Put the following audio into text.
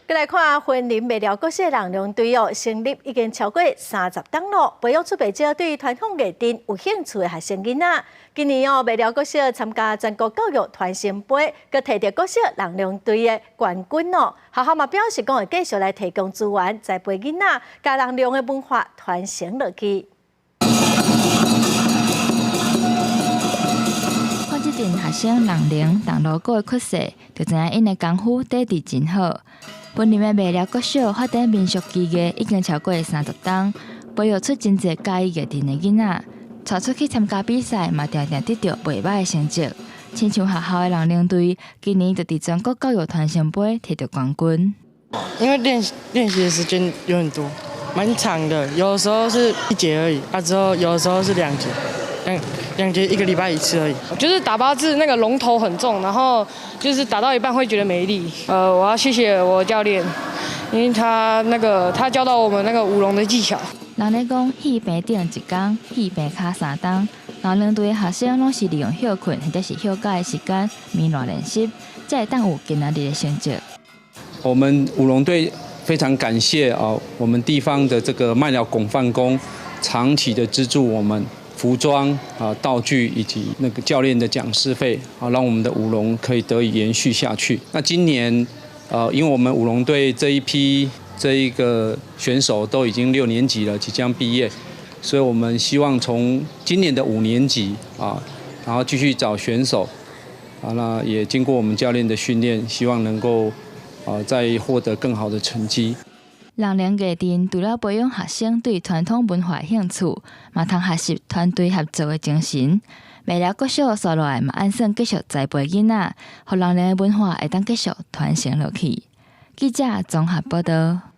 再来看云林麦寮国小人龙队哦，成立已经超过30档咯，培养出不少对传统艺电有兴趣的学生囡仔。今年哦，麦寮国小参加全国教育传承杯，佮摕到国小人龙队的冠军哦。学校嘛表示讲会继续来提供资源，栽培囡仔，将人龙的文化传承落去。看这阵学生人龙同路过的趋势，就知影因的功夫底子真好。本年的麦寮国小发展民俗技艺已经超过30档，培育出真侪介意艺电的囡仔，带出去参加比赛嘛，常常得到袂歹的成绩。亲像学校的人龙队，今年就伫全国教育传承杯摕到冠军。因为练习的时间有很多，蛮长的，有的时候是1节而已，之后有的时候是2节。2节1个礼拜1次而已。就是打八字那个龙头很重，然后就是打到一半会觉得没力。我要谢谢我教练，因为他教到我们那个舞龙的技巧。人咧讲，戏棚顶1工，戏棚卡3档。人龙队的学生拢是利用休困或者是休假的时间弥乱练习，才会当有今仔日的成绩。我们舞龙队非常感谢我们地方的这个麦寮拱饭宫长期的资助我们。服装道具以及那个教练的讲师费让我们的舞龙可以得以延续下去。那今年因为我们舞龙队这一个选手都已经6年级了，即将毕业，所以我们希望从今年的5年级然后继续找选手那也经过我们教练的训练，希望能够再获得更好的成绩。人龙艺电除了培养学生对传统文化的兴趣，嘛通学习团队合作的精神。麦寮国小所来嘛按算继续栽培囡仔，让人龙的文化会当继续传承落去。记者综合报道。